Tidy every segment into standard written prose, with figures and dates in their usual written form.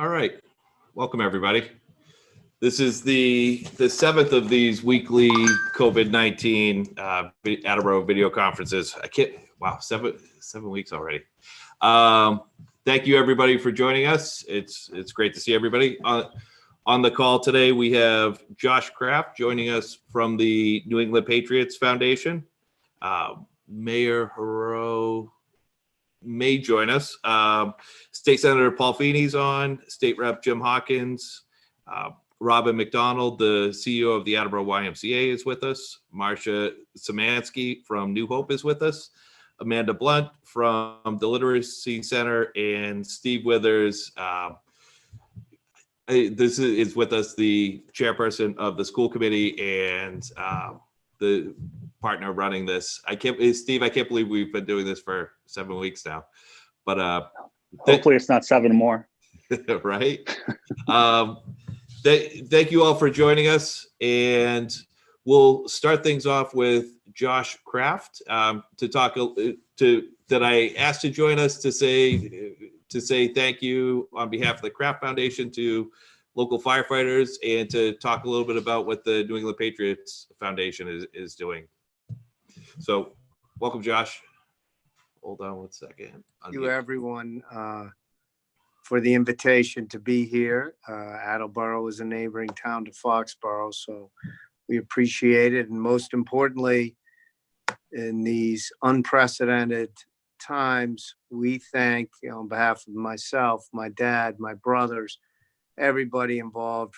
All right. Welcome, everybody. This is the seventh of these weekly COVID-19 Attleboro video conferences. Wow, seven weeks already. Thank you, everybody, for joining us. It's great to see everybody. On the call today, we have Josh Kraft joining us from the New England Patriots Foundation. Mayor Haro may join us. State Senator Paul Feeney's on, State Rep Jim Hawkins, Robin McDonald, the CEO of the Attleboro YMCA is with us. Marcia Szymanski from New Hope is with us. Amanda Blunt from the Literacy Center, and Steve Withers. This is with us, the chairperson of the school committee and the partner running this. Steve, I can't believe we've been doing this for 7 weeks now, but hopefully it's not 7 more. Right. Thank you all for joining us, and we'll start things off with Josh Kraft that I asked to join us to say thank you on behalf of the Kraft Foundation to local firefighters and to talk a little bit about what the New England Patriots Foundation is doing. So welcome, Josh. Hold on 1 second. Thank you, everyone, for the invitation to be here. Attleboro is a neighboring town to Foxborough, so we appreciate it. And most importantly, in these unprecedented times, we thank, on behalf of myself, my dad, my brothers, everybody involved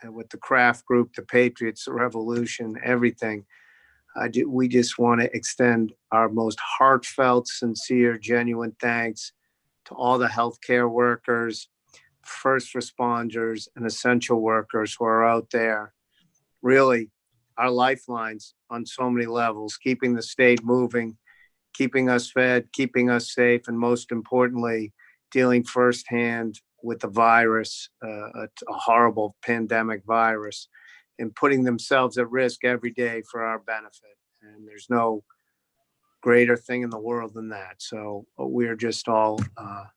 with the Kraft Group, the Patriots, the Revolution, everything. We just want to extend our most heartfelt, sincere, genuine thanks to all the healthcare workers, first responders, and essential workers who are out there, really our lifelines on so many levels, keeping the state moving, keeping us fed, keeping us safe, and most importantly, dealing firsthand with the virus, a horrible pandemic virus, and putting themselves at risk every day for our benefit. And there's no greater thing in the world than that. So we're just all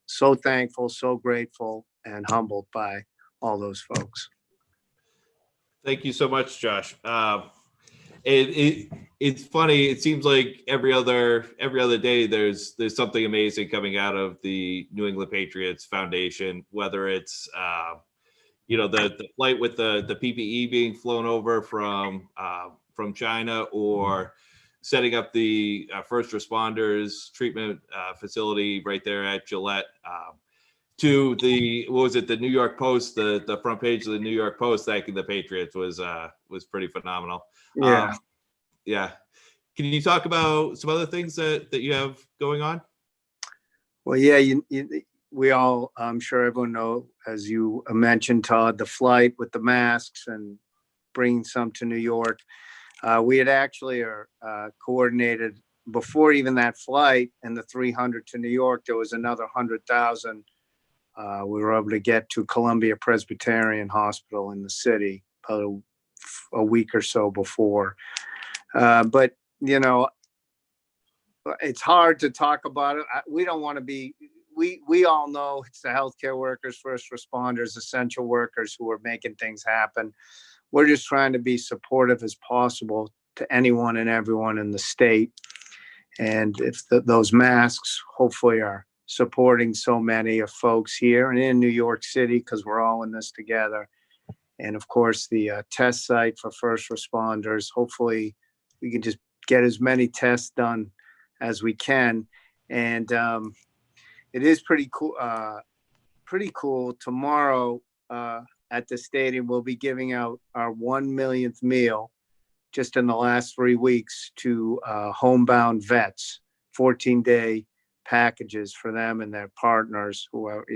so thankful, so grateful, and humbled by all those folks. Thank you so much, Josh. It's funny. It seems like every other day there's something amazing coming out of the New England Patriots Foundation, whether it's the flight with the PPE being flown over from China, or setting up the first responders treatment facility right there at Gillette, to the New York Post, the front page of the New York Post thanking the Patriots was pretty phenomenal. Yeah. Yeah. Can you talk about some other things that you have going on? Well, yeah, we all, I'm sure everyone know, as you mentioned, Todd, the flight with the masks and bringing some to New York. We had actually coordinated before even that flight and the 300 to New York. There was another 100,000. We were able to get to Columbia Presbyterian Hospital in the city a week or so before. But, it's hard to talk about it. We don't want to be, we all know it's the healthcare workers, first responders, essential workers who are making things happen. We're just trying to be supportive as possible to anyone and everyone in the state. And if those masks hopefully are supporting so many of folks here and in New York City, because we're all in this together. And of course, the test site for first responders, hopefully we can just get as many tests done as we can. And it is pretty cool. Tomorrow at the stadium, we'll be giving out our 1 millionth meal just in the last 3 weeks to homebound vets, 14-day packages for them and their partners who are,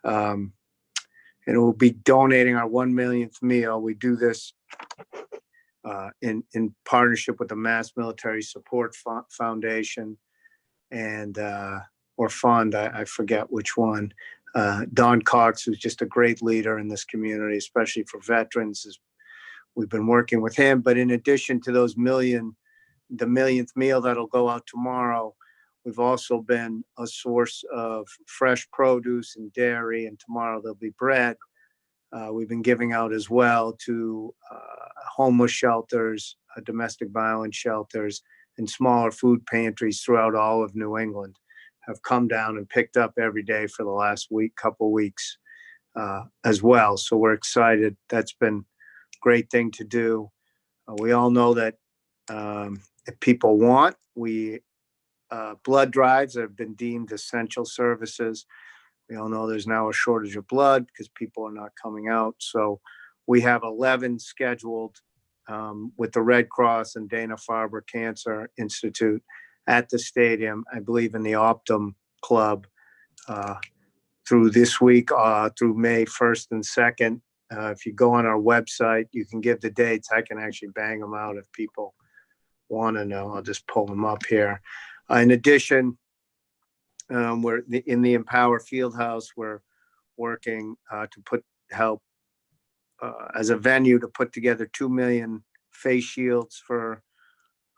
and we'll be donating our 1 millionth meal. We do this in partnership with the Mass Military Support Foundation and or fund, I forget which one. Don Cox, who's just a great leader in this community, especially for veterans, we've been working with him. But in addition to the millionth meal that'll go out tomorrow, We've also been a source of fresh produce and dairy, and tomorrow there'll be bread. We've been giving out as well to homeless shelters, domestic violence shelters, and smaller food pantries throughout all of New England have come down and picked up every day for the last couple weeks as well. So we're excited. That's been a great thing to do. We all know that if people want, blood drives have been deemed essential services. We all know there's now a shortage of blood because people are not coming out. So we have 11 scheduled with the Red Cross and Dana-Farber Cancer Institute at the stadium, I believe in the Optum Club through this week, through May 1st and 2nd. If you go on our website, you can give the dates. I can actually bang them out if people want to know. I'll just pull them up here. In addition, we're in the Empower Fieldhouse. We're working to help as a venue to put together 2 million face shields for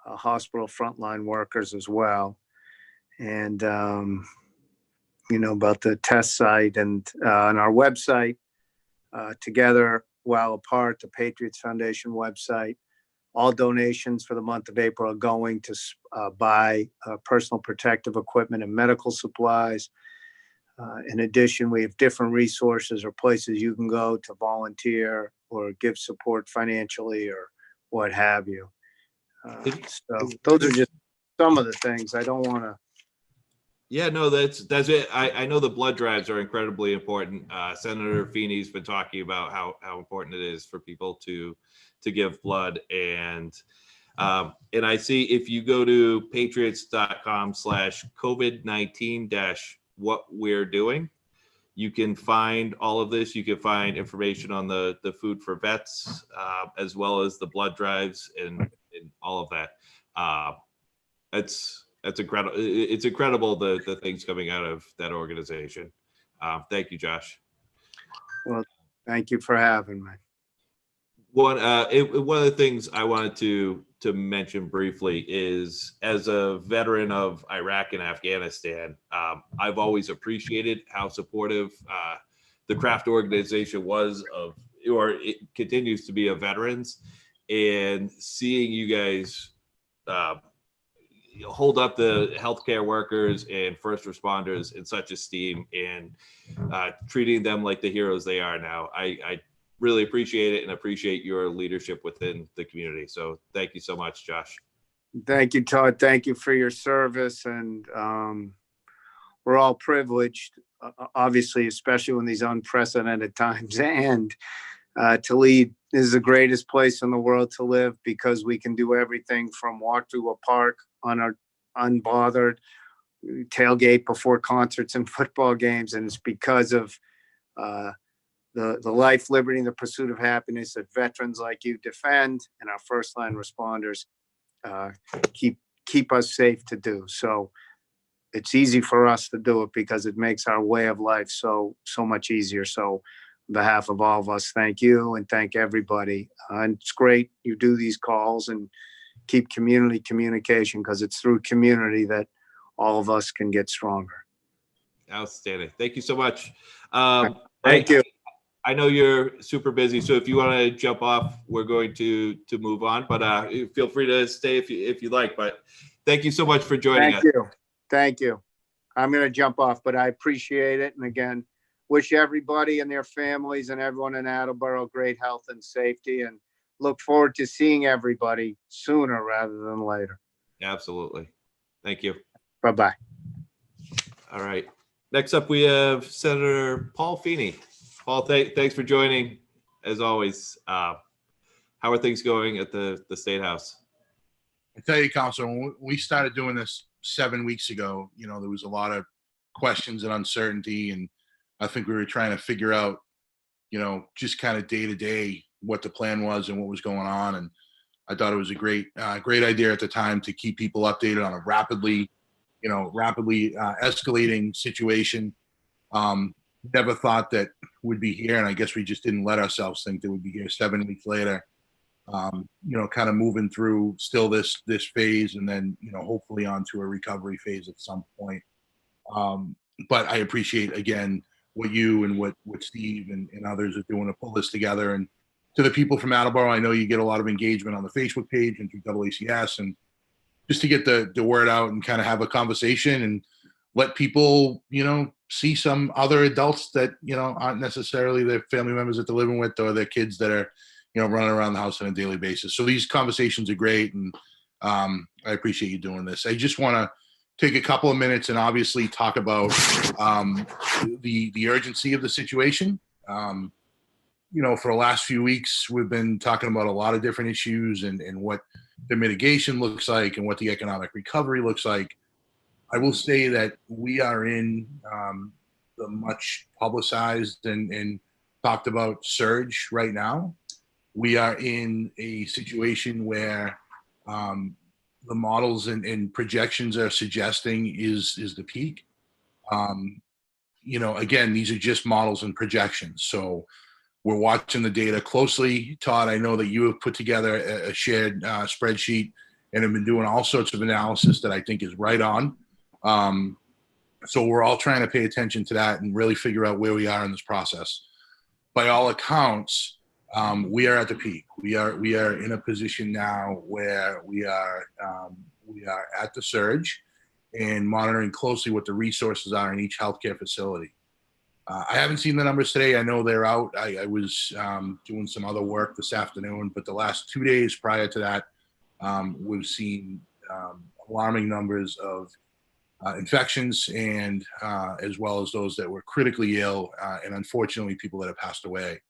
hospital frontline workers as well. And, about the test site and on our website, Together While Apart, the Patriots Foundation website. All donations for the month of April are going to buy personal protective equipment and medical supplies. In addition, we have different resources or places you can go to volunteer or give support financially or what have you. So those are just some of the things. I don't want to. Yeah, no, that's it. I know the blood drives are incredibly important. Senator Feeney's been talking about how important it is for people to give blood, and I see if you go to patriots.com/COVID-19- what we're doing, you can find all of this. You can find information on the food for vets, as well as the blood drives and all of that. That's incredible. It's incredible the things coming out of that organization. Thank you, Josh. Well, thank you for having me. One of the things I wanted to mention briefly is, as a veteran of Iraq and Afghanistan, I've always appreciated how supportive the Kraft organization was or it continues to be, of veterans, and seeing you guys hold up the healthcare workers and first responders in such esteem and treating them like the heroes they are now. I really appreciate it and appreciate your leadership within the community. So thank you so much, Josh. Thank you, Todd. Thank you for your service. And we're all privileged, obviously, especially in these unprecedented times, and to lead. This is the greatest place in the world to live because we can do everything from walk through a park unbothered, tailgate before concerts and football games. And it's because of the life, liberty, and the pursuit of happiness that veterans like you defend, and our first line responders keep us safe to do. So it's easy for us to do it because it makes our way of life so much easier. So on behalf of all of us, thank you and thank everybody. And it's great you do these calls and keep community communication, because it's through community that all of us can get stronger. Outstanding. Thank you so much. Thank you. I know you're super busy, so if you want to jump off, we're going to move on, but feel free to stay if you like. But thank you so much for joining us. Thank you. I'm going to jump off, but I appreciate it. And again, wish everybody and their families and everyone in Attleboro great health and safety, and look forward to seeing everybody sooner rather than later. Absolutely. Thank you. Bye-bye. All right. Next up, we have Senator Paul Feeney. Paul, thanks for joining, as always. How are things going at the State House? I tell you, Councilman, when we started doing this 7 weeks ago, there was a lot of questions and uncertainty, and I think we were trying to figure out, just kind of day to day what the plan was and what was going on. And I thought it was a great idea at the time to keep people updated on a rapidly escalating situation. Never thought that would be here, and I guess we just didn't let ourselves think that we'd be here 7 weeks later. kind of moving through still this phase, and then hopefully onto a recovery phase at some point. But I appreciate again what you and what Steve and others are doing to pull this together. And to the people from Attleboro, I know you get a lot of engagement on the Facebook page and through AACS, and just to get the word out and kind of have a conversation and let people, see some other adults that, aren't necessarily their family members that they're living with, or their kids that are, running around the house on a daily basis. So these conversations are great. And I appreciate you doing this. I just want to take a couple of minutes and obviously talk about the urgency of the situation. For the last few weeks, we've been talking about a lot of different issues and what the mitigation looks like and what the economic recovery looks like. I will say that we are in the much publicized and talked about surge right now. We are in a situation where the models and projections are suggesting is the peak. Again, these are just models and projections. So we're watching the data closely. Todd, I know that you have put together a shared spreadsheet and have been doing all sorts of analysis that I think is right on. So we're all trying to pay attention to that and really figure out where we are in this process. By all accounts, we are at the peak. We are in a position now where we are at the surge and monitoring closely what the resources are in each healthcare facility. I haven't seen the numbers today. I know they're out. I was doing some other work this afternoon, but the last 2 days prior to that, we've seen alarming numbers of infections and as well as those that were critically ill and unfortunately people that have passed away.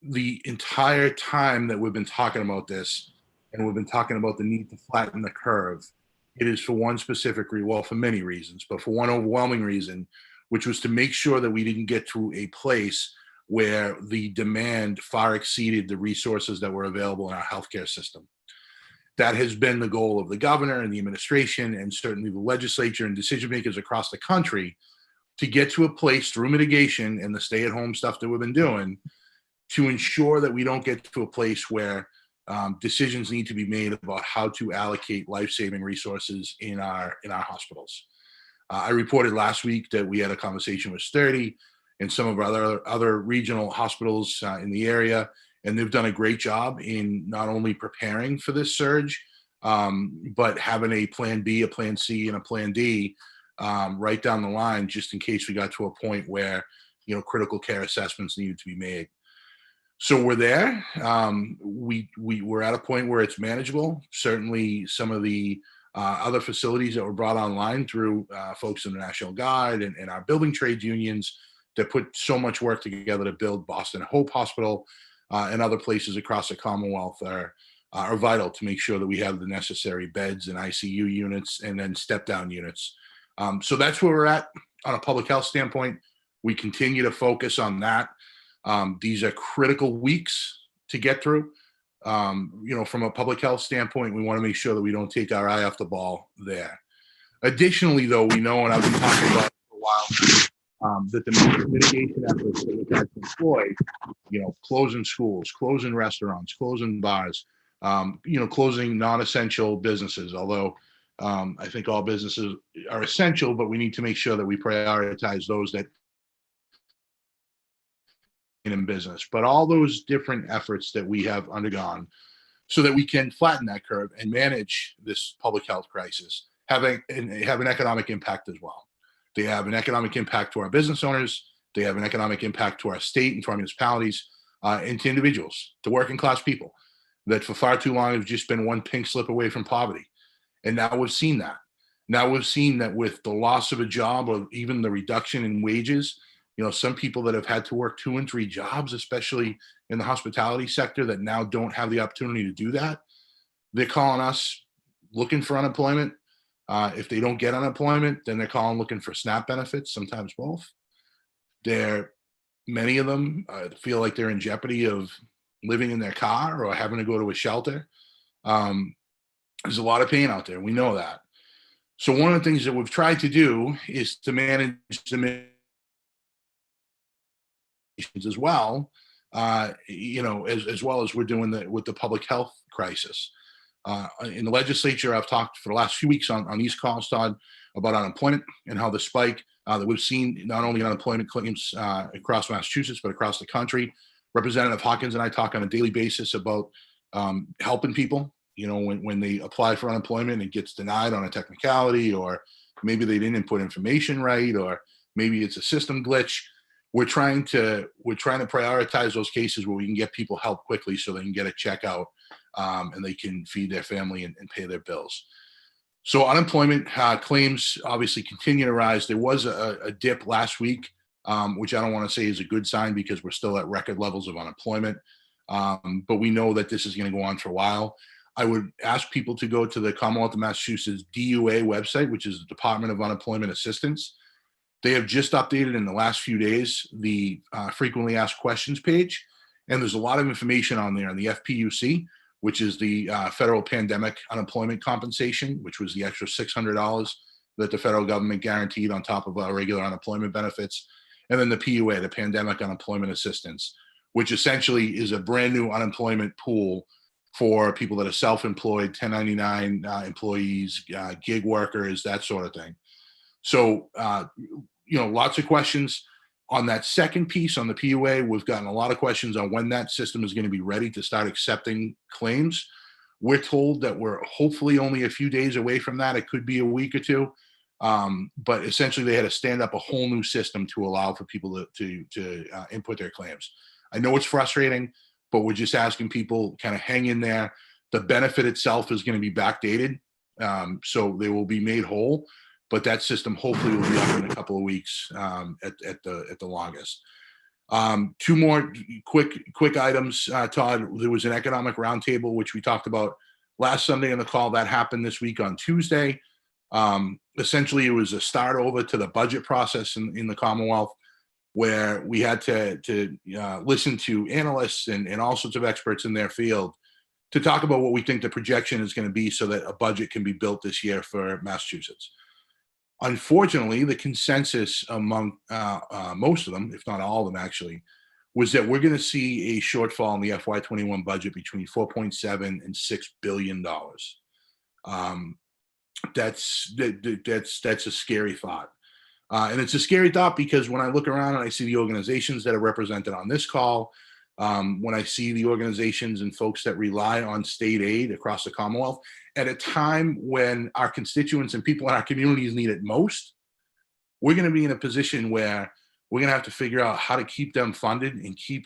The entire time that we've been talking about this, and we've been talking about the need to flatten the curve, it is for one specific for many reasons, but for one overwhelming reason, which was to make sure that we didn't get to a place where the demand far exceeded the resources that were available in our healthcare system. That has been the goal of the governor and the administration and certainly the legislature and decision makers across the country, to get to a place through mitigation and the stay-at-home stuff that we've been doing to ensure that we don't get to a place where decisions need to be made about how to allocate life-saving resources in our hospitals. I reported last week that we had a conversation with Sturdy and some of our other regional hospitals in the area, and they've done a great job in not only preparing for this surge, but having a plan B, a plan C, and a plan D right down the line, just in case we got to a point where critical care assessments needed to be made. So we're there. We're at a point where it's manageable. Certainly, some of the other facilities that were brought online through folks in the National Guard and our building trades unions that put so much work together to build Boston Hope Hospital and other places across the Commonwealth are vital to make sure that we have the necessary beds and ICU units and then step-down units. So that's where we're at on a public health standpoint. We continue to focus on that. These are critical weeks to get through. From a public health standpoint, we want to make sure that we don't take our eye off the ball there. Additionally, though, we know, and I've been talking about it for a while now, that the mitigation efforts that we've had to employ, closing schools, closing restaurants, closing bars, closing non-essential businesses, although I think all businesses are essential, but we need to make sure that we prioritize those that in business. But all those different efforts that we have undergone so that we can flatten that curve and manage this public health crisis have an economic impact as well. They have an economic impact to our business owners. They have an economic impact to our state and to our municipalities and to individuals, to working class people that for far too long have just been one pink slip away from poverty. And now we've seen that. Now we've seen that with the loss of a job or even the reduction in wages, some people that have had to work 2 and 3 jobs, especially in the hospitality sector, that now don't have the opportunity to do that. They're calling us looking for unemployment. If they don't get unemployment, then they're calling looking for SNAP benefits, sometimes both. Many of them feel like they're in jeopardy of living in their car or having to go to a shelter. There's a lot of pain out there. We know that. So one of the things that we've tried to do is to manage the as well, as well as we're doing with the public health crisis. In the legislature, I've talked for the last few weeks on these calls, Todd, about unemployment and how the spike that we've seen, not only in unemployment claims across Massachusetts, but across the country. Representative Hawkins and I talk on a daily basis about helping people, when they apply for unemployment and it gets denied on a technicality, or maybe they didn't input information right, or maybe it's a system glitch. We're trying to prioritize those cases where we can get people help quickly so they can get a check out and they can feed their family and pay their bills. So unemployment claims obviously continue to rise. There was a dip last week, which I don't want to say is a good sign because we're still at record levels of unemployment. But we know that this is going to go on for a while. I would ask people to go to the Commonwealth of Massachusetts DUA website, which is the Department of Unemployment Assistance. They have just updated in the last few days the frequently asked questions page. And there's a lot of information on there on the FPUC, which is the federal pandemic unemployment compensation, which was the extra $600 that the federal government guaranteed on top of our regular unemployment benefits. And then the PUA, the Pandemic Unemployment Assistance, which essentially is a brand new unemployment pool for people that are self-employed, 1099 employees, gig workers, that sort of thing. So, lots of questions on that second piece on the PUA. We've gotten a lot of questions on when that system is going to be ready to start accepting claims. We're told that we're hopefully only a few days away from that. It could be a week or two. But essentially they had to stand up a whole new system to allow for people to input their claims. I know it's frustrating, but we're just asking people kind of hang in there. The benefit itself is going to be backdated. So they will be made whole, but that system hopefully will be up in a couple of weeks at the longest. Two more quick items, Todd. There was an economic roundtable, which we talked about last Sunday on the call. That happened this week on Tuesday. Essentially, it was a start over to the budget process in the Commonwealth, where we had to listen to analysts and all sorts of experts in their field to talk about what we think the projection is going to be so that a budget can be built this year for Massachusetts. Unfortunately, the consensus among most of them, if not all of them actually, was that we're going to see a shortfall in the FY21 budget between $4.7 and $6 billion. That's a scary thought. And it's a scary thought because when I look around and I see the organizations that are represented on this call, when I see the organizations and folks that rely on state aid across the Commonwealth, at a time when our constituents and people in our communities need it most, we're going to be in a position where we're going to have to figure out how to keep them funded and keep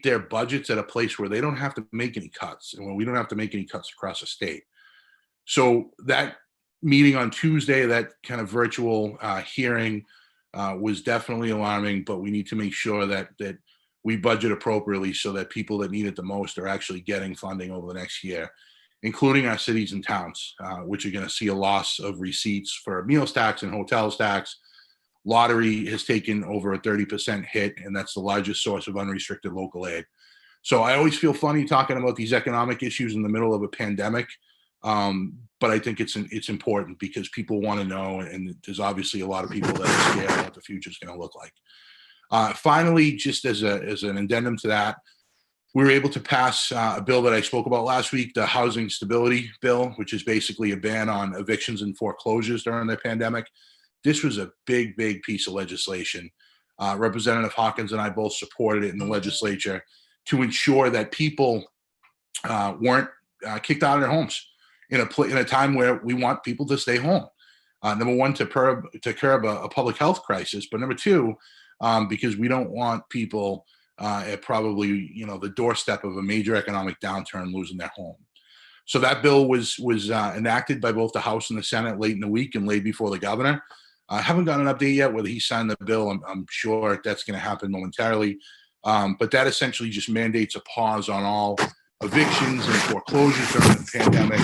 their budgets at a place where they don't have to make any cuts and where we don't have to make any cuts across the state. So that meeting on Tuesday, that kind of virtual hearing was definitely alarming, but we need to make sure that we budget appropriately so that people that need it the most are actually getting funding over the next year, including our cities and towns, which are going to see a loss of receipts for meals tax and hotels tax. Lottery has taken over a 30% hit, and that's the largest source of unrestricted local aid. So I always feel funny talking about these economic issues in the middle of a pandemic. But I think it's important because people want to know, and there's obviously a lot of people that are scared of what the future is going to look like. Finally, just as an addendum to that, we were able to pass a bill that I spoke about last week, the Housing Stability Bill, which is basically a ban on evictions and foreclosures during the pandemic. This was a big piece of legislation. Representative Hawkins and I both supported it in the legislature to ensure that people weren't kicked out of their homes in a time where we want people to stay home. Number one, to curb a public health crisis, but number two, because we don't want people at probably the doorstep of a major economic downturn losing their home. So that bill was enacted by both the House and the Senate late in the week and laid before the governor. I haven't got an update yet whether he signed the bill. I'm sure that's going to happen momentarily. But that essentially just mandates a pause on all evictions and foreclosures during the pandemic,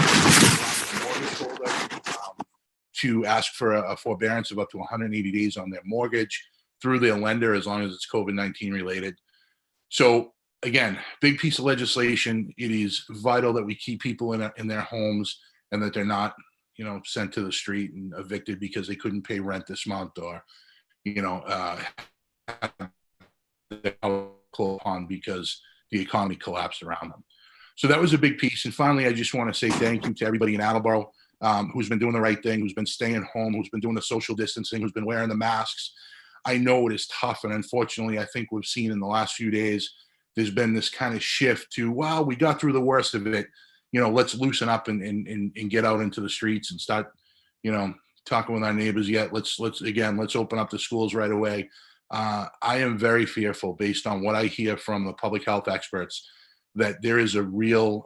to ask for a forbearance of up to 180 days on their mortgage through their lender as long as it's COVID-19 related. So again, big piece of legislation. It is vital that we keep people in their homes and that they're not, sent to the street and evicted because they couldn't pay rent this month or, close on because the economy collapsed around them. So that was a big piece. And finally, I just want to say thank you to everybody in Attleboro who's been doing the right thing, who's been staying home, who's been doing the social distancing, who's been wearing the masks. I know it is tough. And unfortunately, I think we've seen in the last few days, there's been this kind of shift to, well, we got through the worst of it. Let's loosen up and get out into the streets and start, talking with our neighbors yet. Let's open up the schools right away. I am very fearful based on what I hear from the public health experts that there is a real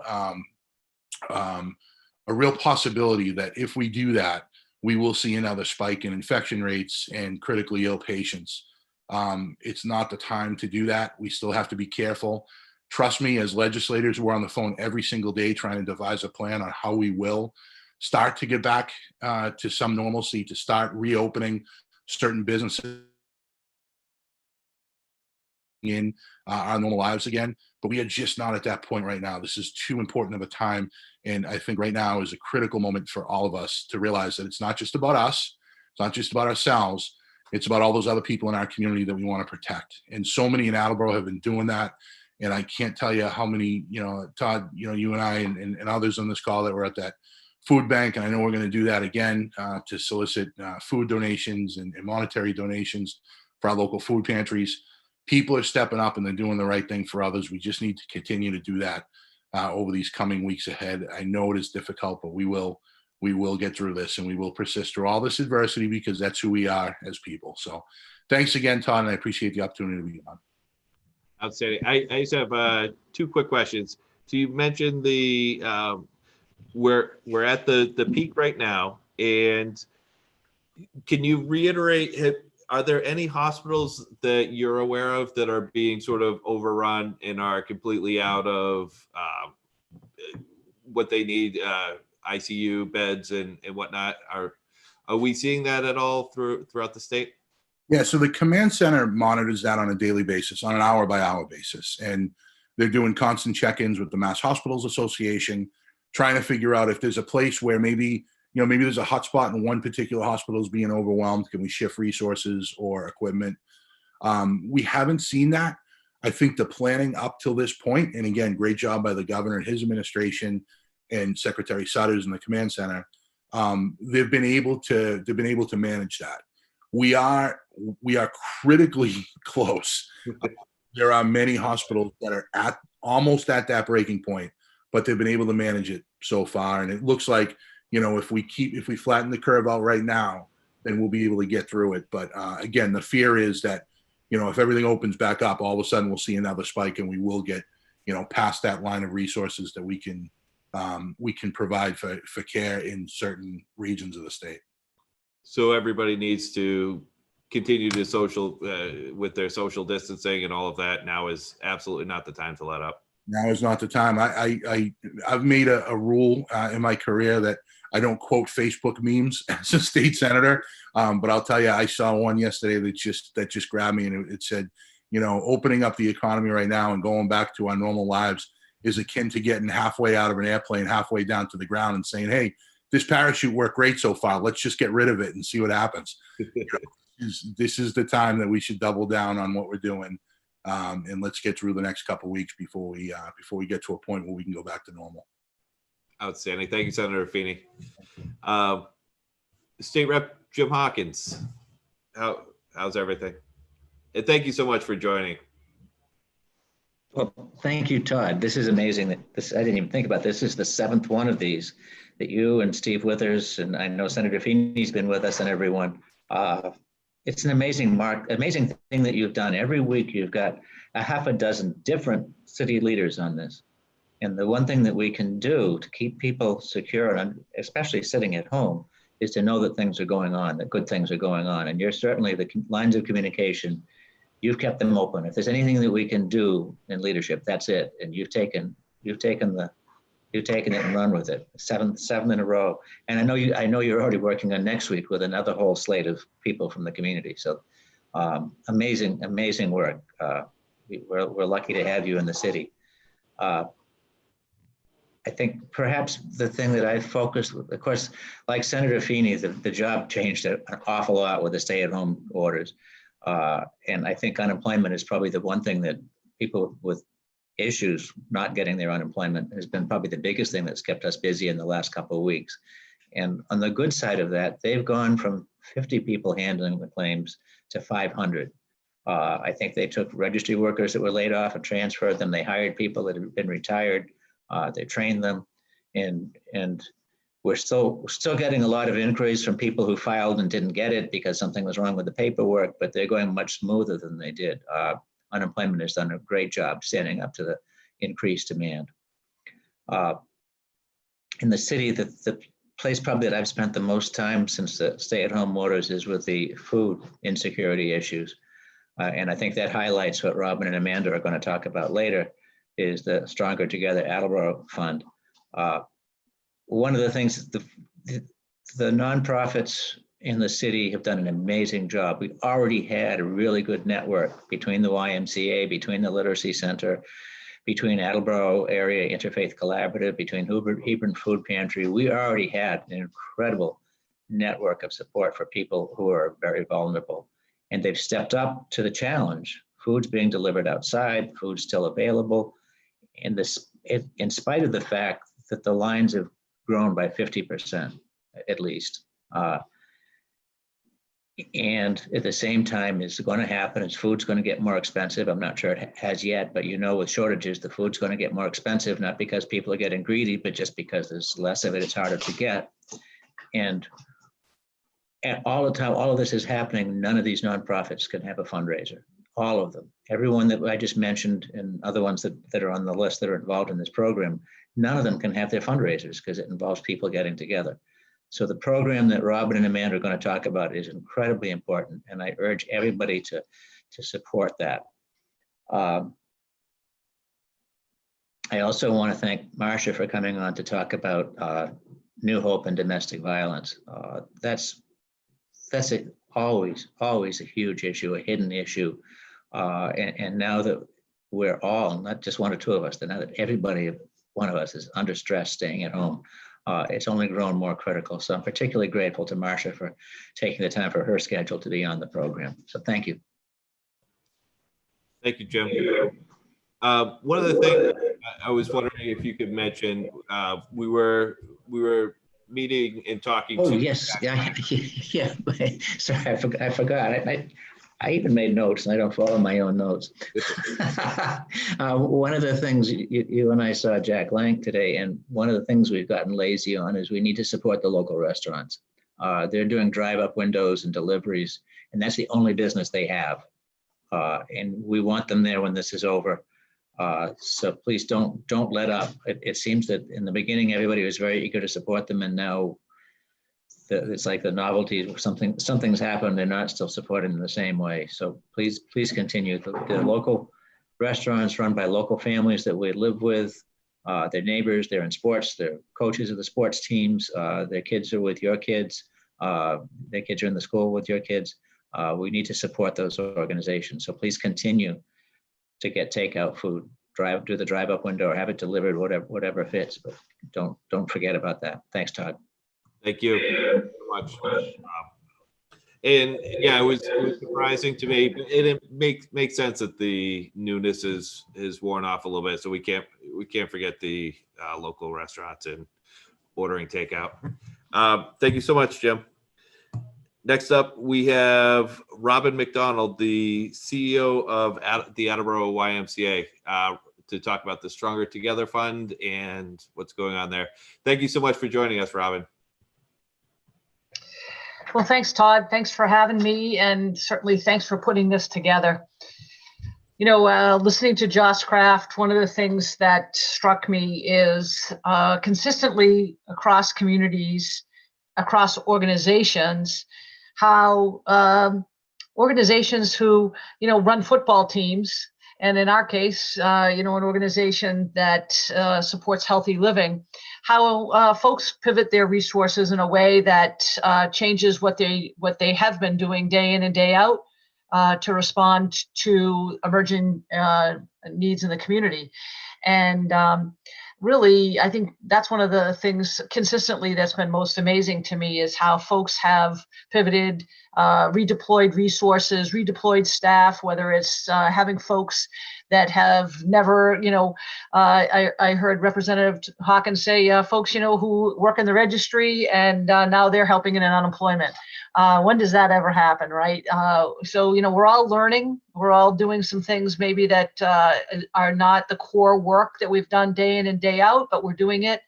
possibility that if we do that, we will see another spike in infection rates and critically ill patients. It's not the time to do that. We still have to be careful. Trust me, as legislators, we're on the phone every single day trying to devise a plan on how we will start to get back to some normalcy, to start reopening certain businesses in our normal lives again. But we are just not at that point right now. This is too important of a time. And I think right now is a critical moment for all of us to realize that it's not just about us. It's not just about ourselves. It's about all those other people in our community that we want to protect. And so many in Attleboro have been doing that. And I can't tell you how many, Todd, you and I and others on this call that were at that food bank. And I know we're going to do that again to solicit food donations and monetary donations for our local food pantries. People are stepping up and they're doing the right thing for others. We just need to continue to do that over these coming weeks ahead. I know it is difficult, but we will get through this and we will persist through all this adversity because that's who we are as people. So thanks again, Todd, and I appreciate the opportunity to be on. Outstanding. I just have two quick questions. So you mentioned we're at the peak right now, and can you reiterate, are there any hospitals that you're aware of that are being sort of overrun and are completely out of what they need, ICU beds and whatnot? Are we seeing that at all throughout the state? Yeah, so the command center monitors that on a daily basis, on an hour-by-hour basis. And they're doing constant check-ins with the Mass Hospitals Association, trying to figure out if there's a place where maybe there's a hotspot in one particular hospital is being overwhelmed. Can we shift resources or equipment? We haven't seen that. I think the planning up till this point, and again, great job by the governor and his administration and Secretary Sutters and the command center. They've been able to manage that. We are critically close. There are many hospitals that are almost at that breaking point, but they've been able to manage it so far. And it looks like, if we flatten the curve out right now, then we'll be able to get through it. But again, the fear is that, if everything opens back up, all of a sudden we'll see another spike and we will get, past that line of resources that we can provide for care in certain regions of the state. So everybody needs to continue to with their social distancing and all of that. Now is absolutely not the time to let up. Now is not the time. I've made a rule in my career that I don't quote Facebook memes as a state senator. But I'll tell you, I saw one yesterday that just grabbed me, and it said, opening up the economy right now and going back to our normal lives is akin to getting halfway out of an airplane, halfway down to the ground and saying, hey, this parachute worked great so far. Let's just get rid of it and see what happens. This is the time that we should double down on what we're doing, and let's get through the next couple of weeks before we get to a point where we can go back to normal. Outstanding. Thank you, Senator Feeney. State Rep Jim Hawkins, how's everything? And thank you so much for joining. Well, thank you, Todd. This is amazing. I didn't even think about this. This is the 7th one of these that you and Steve Withers, and I know Senator Feeney's been with us, and everyone. It's an amazing thing that you've done. Every week you've got a half a dozen different city leaders on this. And the one thing that we can do to keep people secure, and especially sitting at home, is to know that things are going on, that good things are going on. And you're certainly the lines of communication. You've kept them open. If there's anything that we can do in leadership, that's it. And you've taken it and run with it. Seven in a row. And I know you're already working on next week with another whole slate of people from the community. So amazing work. We're lucky to have you in the city. I think perhaps the thing that I focused, of course, like Senator Feeney, the job changed an awful lot with the stay-at-home orders. And I think unemployment is probably the one thing that people with issues not getting their unemployment has been probably the biggest thing that's kept us busy in the last couple of weeks. And on the good side of that, they've gone from 50 people handling the claims to 500. I think they took registry workers that were laid off and transferred them. They hired people that had been retired. They trained them, and we're still getting a lot of inquiries from people who filed and didn't get it because something was wrong with the paperwork, but they're going much smoother than they did. Unemployment has done a great job standing up to the increased demand. In the city, the place probably that I've spent the most time since the stay-at-home orders is with the food insecurity issues. And I think that highlights what Robin and Amanda are going to talk about later, is the Stronger Together Attleboro Fund. One of the things, the nonprofits in the city have done an amazing job. We already had a really good network between the YMCA, between the Literacy Center, between Attleboro Area Interfaith Collaborative, between Hebron Food Pantry. We already had an incredible network of support for people who are very vulnerable. And they've stepped up to the challenge. Food's being delivered outside, food's still available. And this, in spite of the fact that the lines have grown by 50% at least. And at the same time, it's going to happen is food's going to get more expensive. I'm not sure it has yet, but you know, with shortages, the food's going to get more expensive, not because people are getting greedy, but just because there's less of it, it's harder to get. And all the time, all of this is happening, none of these nonprofits can have a fundraiser. All of them. Everyone that I just mentioned and other ones that are on the list that are involved in this program, none of them can have their fundraisers because it involves people getting together. So the program that Robin and Amanda are going to talk about is incredibly important, and I urge everybody to support that. I also want to thank Marcia for coming on to talk about New Hope and domestic violence. That's always a huge issue, a hidden issue. And now that we're all, not just one or two of us, now that everybody, one of us is under stress staying at home, it's only grown more critical. So I'm particularly grateful to Marcia for taking the time for her schedule to be on the program. So thank you. Thank you, Jim. One of the things I was wondering if you could mention, we were meeting and talking to. Oh, yes. Yeah. Sorry, I forgot. I even made notes, and I don't follow my own notes. One of the things you and I saw Jack Lang today, and one of the things we've gotten lazy on is we need to support the local restaurants. They're doing drive-up windows and deliveries, and that's the only business they have. And we want them there when this is over. So please don't let up. It seems that in the beginning, everybody was very eager to support them, and now it's like the novelty, something's happened, they're not still supporting in the same way. So please continue. The local restaurants run by local families that we live with, their neighbors, they're in sports, they're coaches of the sports teams, their kids are with your kids, their kids are in the school with your kids. We need to support those organizations. So please continue to get takeout food, do the drive-up window or have it delivered, whatever fits, but don't forget about that. Thanks, Todd. Thank you so much. And yeah, it was surprising to me. It makes sense that the newness is worn off a little bit, so we can't forget the local restaurants and ordering takeout. Thank you so much, Jim. Next up, we have Robin McDonald, the CEO of the Attleboro YMCA, to talk about the Stronger Together Fund and what's going on there. Thank you so much for joining us, Robin. Well, thanks, Todd. Thanks for having me, and certainly thanks for putting this together. You know, listening to Josh Kraft, one of the things that struck me is consistently across communities, across organizations, how organizations who, run football teams, and in our case, an organization that supports healthy living, how folks pivot their resources in a way that changes what they have been doing day in and day out to respond to emerging needs in the community. And really, I think that's one of the things consistently that's been most amazing to me is how folks have pivoted redeployed resources, redeployed staff, whether it's having folks that have never, I heard Representative Hawkins say, folks, who work in the registry and now they're helping in unemployment. When does that ever happen, right? So, we're all learning. We're all doing some things maybe that are not the core work that we've done day in and day out, but we're doing it.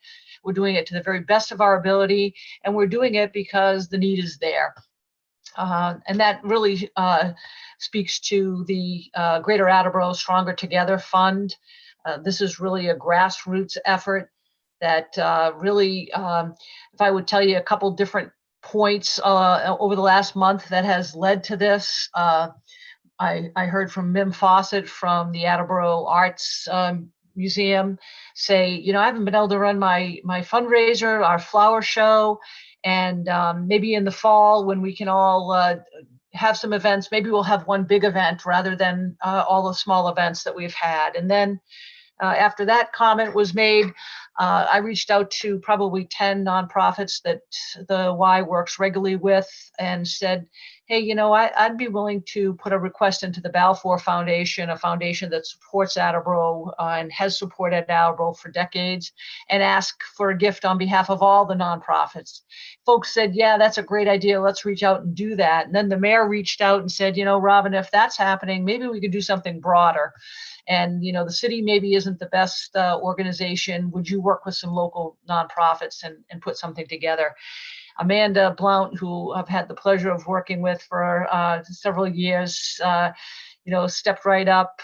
We're doing it to the very best of our ability, and we're doing it because the need is there. And that really speaks to the Greater Attleboro Stronger Together Fund. This is really a grassroots effort that really, if I would tell you a couple different points over the last month that has led to this, I heard from Mim Fawcett from the Attleboro Arts Museum say, I haven't been able to run my fundraiser, our flower show, and maybe in the fall when we can all have some events, maybe we'll have one big event rather than all the small events that we've had. And then after that comment was made, I reached out to probably 10 nonprofits that the Y works regularly with and said, hey, I'd be willing to put a request into the Balfour Foundation, a foundation that supports Attleboro and has supported Attleboro for decades, and ask for a gift on behalf of all the nonprofits. Folks said, yeah, that's a great idea. Let's reach out and do that. And then the mayor reached out and said, Robin, if that's happening, maybe we could do something broader. And, the city maybe isn't the best organization. Would you work with some local nonprofits and put something together? Amanda Blount, who I've had the pleasure of working with for several years, stepped right up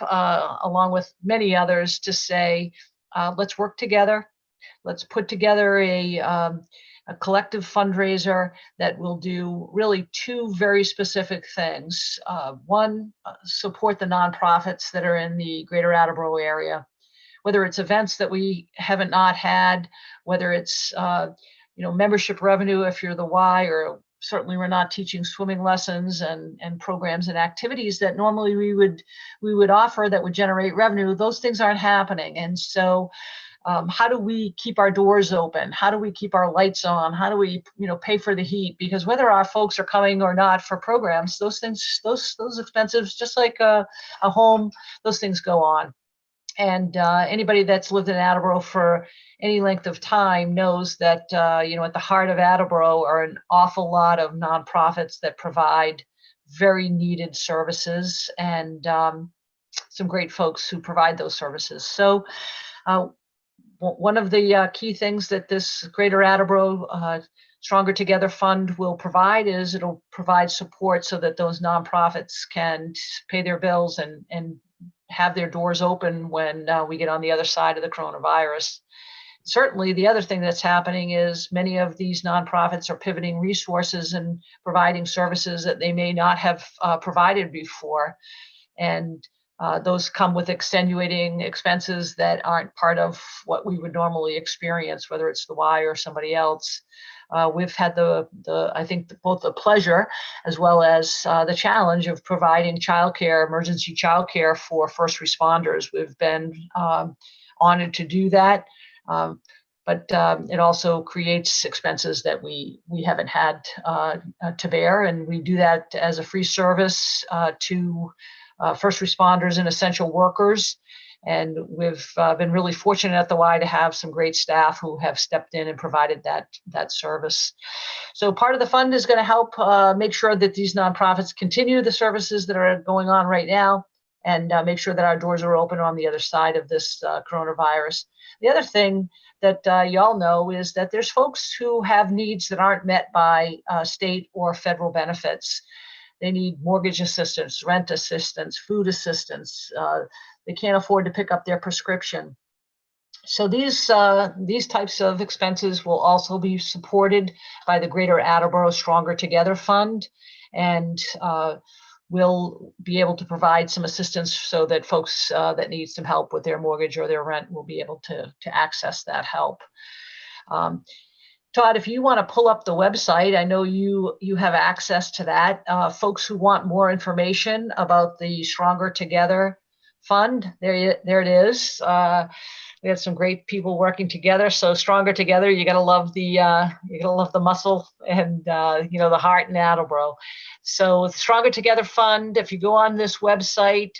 along with many others to say, let's work together. Let's put together a collective fundraiser that will do really two very specific things. One, support the nonprofits that are in the Greater Attleboro area, whether it's events that we haven't not had, whether it's membership revenue if you're the Y, or certainly we're not teaching swimming lessons and programs and activities that normally we would offer that would generate revenue. Those things aren't happening. And so how do we keep our doors open? How do we keep our lights on? How do we, pay for the heat? Because whether our folks are coming or not for programs, those things, those expenses, just like a home, those things go on. And anybody that's lived in Attleboro for any length of time knows that, at the heart of Attleboro are an awful lot of nonprofits that provide very needed services, and some great folks who provide those services. So one of the key things that this Greater Attleboro Stronger Together Fund will provide is it'll provide support so that those nonprofits can pay their bills and have their doors open when we get on the other side of the coronavirus. Certainly, the other thing that's happening is many of these nonprofits are pivoting resources and providing services that they may not have provided before. And those come with extenuating expenses that aren't part of what we would normally experience, whether it's the Y or somebody else. We've had I think both the pleasure as well as the challenge of providing childcare, emergency childcare for first responders. We've been honored to do that, but it also creates expenses that we haven't had to bear, and we do that as a free service to first responders and essential workers. And we've been really fortunate at the Y to have some great staff who have stepped in and provided that service. So part of the fund is going to help make sure that these nonprofits continue the services that are going on right now, and make sure that our doors are open on the other side of this coronavirus. The other thing that y'all know is that there's folks who have needs that aren't met by state or federal benefits. They need mortgage assistance, rent assistance, food assistance. They can't afford to pick up their prescription. So these types of expenses will also be supported by the Greater Attleboro Stronger Together Fund, and we'll be able to provide some assistance so that folks that need some help with their mortgage or their rent will be able to access that help. Todd, if you want to pull up the website, I know you have access to that. Folks who want more information about the Stronger Together Fund, there it is. We had some great people working together. So stronger together. You gotta love the muscle and the heart in Attleboro. So Stronger Together Fund. If you go on this website,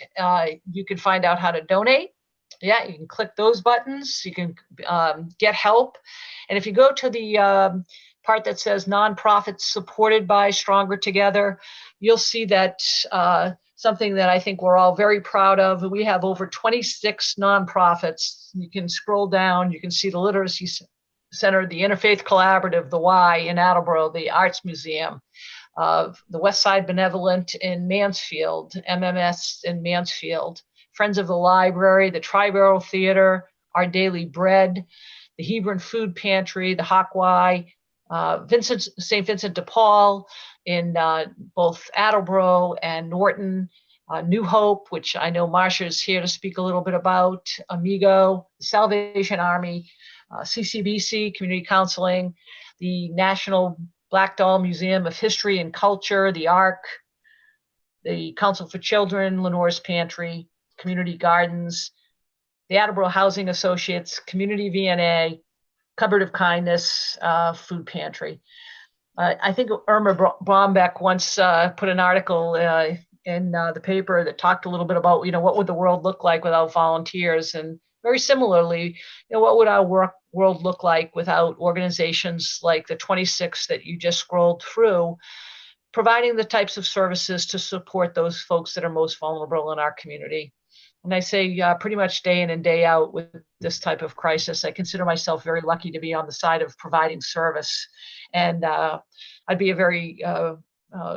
you can find out how to donate. Yeah, you can click those buttons. You can get help. And if you go to the part that says nonprofits supported by Stronger Together, you'll see that something that I think we're all very proud of. We have over 26 nonprofits. You can scroll down, you can see the Literacy Center, the Interfaith Collaborative, the Y in Attleboro, the Arts Museum, the West Side Benevolent in Mansfield, MMS in Mansfield, Friends of the Library, the Triborough Theater, Our Daily Bread, the Hebron Food Pantry, the Hawkeye, St. Vincent de Paul in both Attleboro and Norton, New Hope, which I know Marcia is here to speak a little bit about, Amigo, the Salvation Army, CCBC, Community Counseling, the National Black Doll Museum of History and Culture, the ARC, the Council for Children, Lenore's Pantry, Community Gardens, the Attleboro Housing Associates, Community VNA, Cupboard of Kindness, Food Pantry. I think Irma Brombeck once put an article in the paper that talked a little bit about, what would the world look like without volunteers? And very similarly, what would our world look like without organizations like the 26 that you just scrolled through, providing the types of services to support those folks that are most vulnerable in our community. And I say pretty much day in and day out with this type of crisis, I consider myself very lucky to be on the side of providing service. And I'd be a very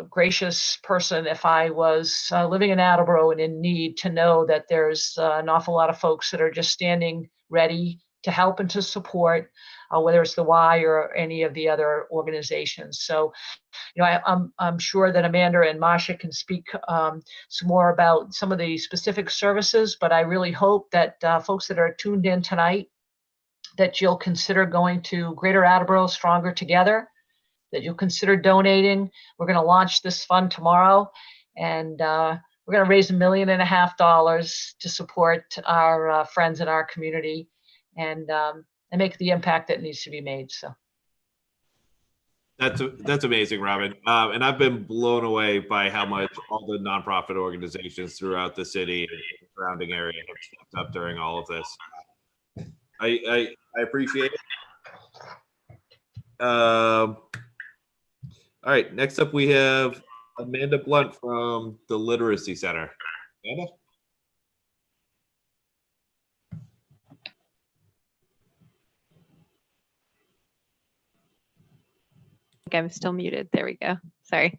gracious person if I was living in Attleboro and in need, to know that there's an awful lot of folks that are just standing ready to help and to support, whether it's the Y or any of the other organizations. So I'm sure that Amanda and Masha can speak some more about some of the specific services, but I really hope that folks that are tuned in tonight, that you'll consider going to Greater Attleboro Stronger Together, that you'll consider donating. We're going to launch this fund tomorrow, and we're going to raise $1.5 million to support our friends in our community and make the impact that needs to be made. So. That's amazing, Robin. And I've been blown away by how much all the nonprofit organizations throughout the city and the surrounding area have stepped up during all of this. I appreciate it. All right, next up we have Amanda Blunt from the Literacy Center. Amanda? I'm still muted. There we go. Sorry.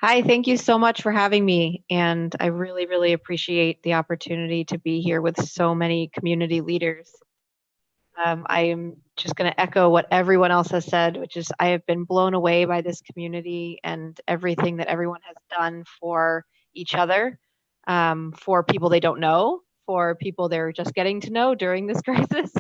Hi, thank you so much for having me. And I really, really appreciate the opportunity to be here with so many community leaders. I am just going to echo what everyone else has said, which is I have been blown away by this community and everything that everyone has done for each other, for people they don't know, for people they're just getting to know during this crisis.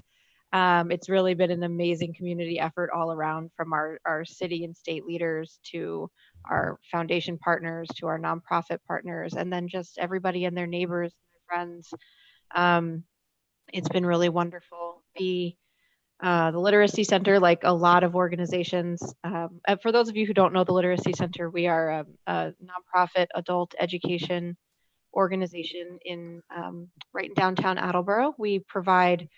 It's really been an amazing community effort all around, from our city and state leaders to our foundation partners to our nonprofit partners, and then just everybody and their neighbors and their friends. It's been really wonderful. The Literacy Center, like a lot of organizations, for those of you who don't know the Literacy Center, we are a nonprofit adult education organization in right in downtown Attleboro. We provide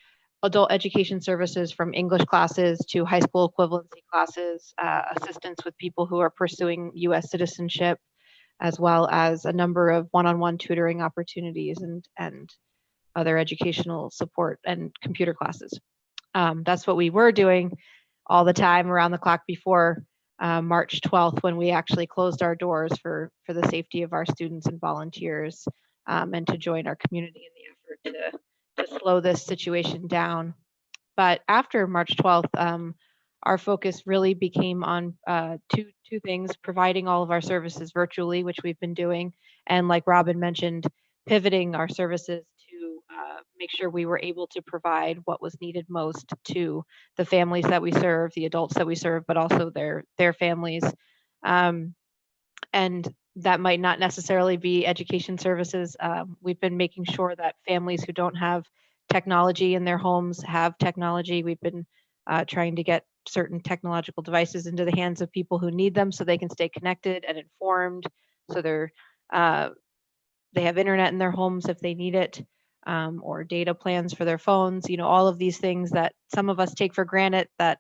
adult education services from English classes to high school equivalency classes, assistance with people who are pursuing U.S. citizenship, as well as a number of one-on-one tutoring opportunities and other educational support and computer classes. That's what we were doing all the time around the clock before March 12th, when we actually closed our doors for the safety of our students and volunteers, and to join our community in the effort to slow this situation down. But after March 12th, our focus really became on two things: providing all of our services virtually, which we've been doing, and like Robin mentioned, pivoting our services to make sure we were able to provide what was needed most to the families that we serve, the adults that we serve, but also their families. And that might not necessarily be education services. We've been making sure that families who don't have technology in their homes have technology. We've been trying to get certain technological devices into the hands of people who need them so they can stay connected and informed. So they have internet in their homes if they need it, or data plans for their phones, all of these things that some of us take for granted, that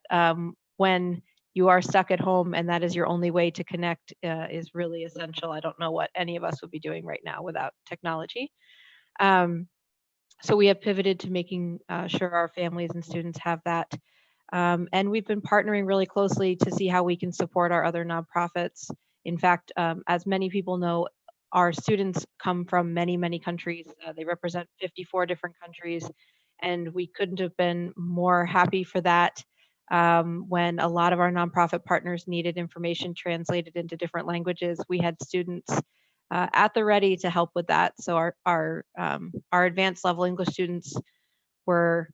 when you are stuck at home and that is your only way to connect, is really essential. I don't know what any of us would be doing right now without technology. So we have pivoted to making sure our families and students have that. And we've been partnering really closely to see how we can support our other nonprofits. In fact, as many people know, our students come from many, many countries. They represent 54 different countries, and we couldn't have been more happy for that. When a lot of our nonprofit partners needed information translated into different languages, we had students at the ready to help with that. So our advanced level English students were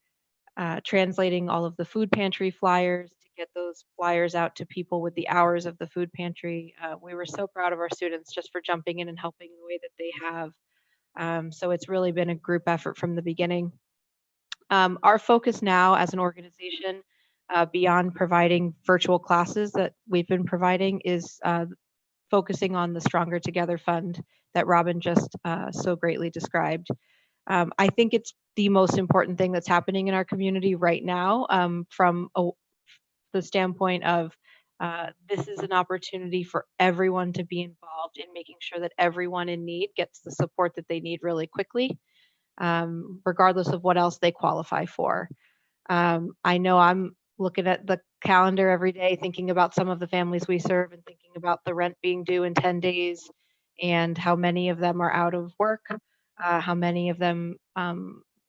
translating all of the food pantry flyers to get those flyers out to people with the hours of the food pantry. We were so proud of our students just for jumping in and helping the way that they have. So it's really been a group effort from the beginning. Our focus now as an organization, beyond providing virtual classes that we've been providing, is focusing on the Stronger Together Fund that Robin just so greatly described. I think it's the most important thing that's happening in our community right now, from the standpoint of this is an opportunity for everyone to be involved in making sure that everyone in need gets the support that they need really quickly, regardless of what else they qualify for. I know I'm looking at the calendar every day, thinking about some of the families we serve and thinking about the rent being due in 10 days and how many of them are out of work, how many of them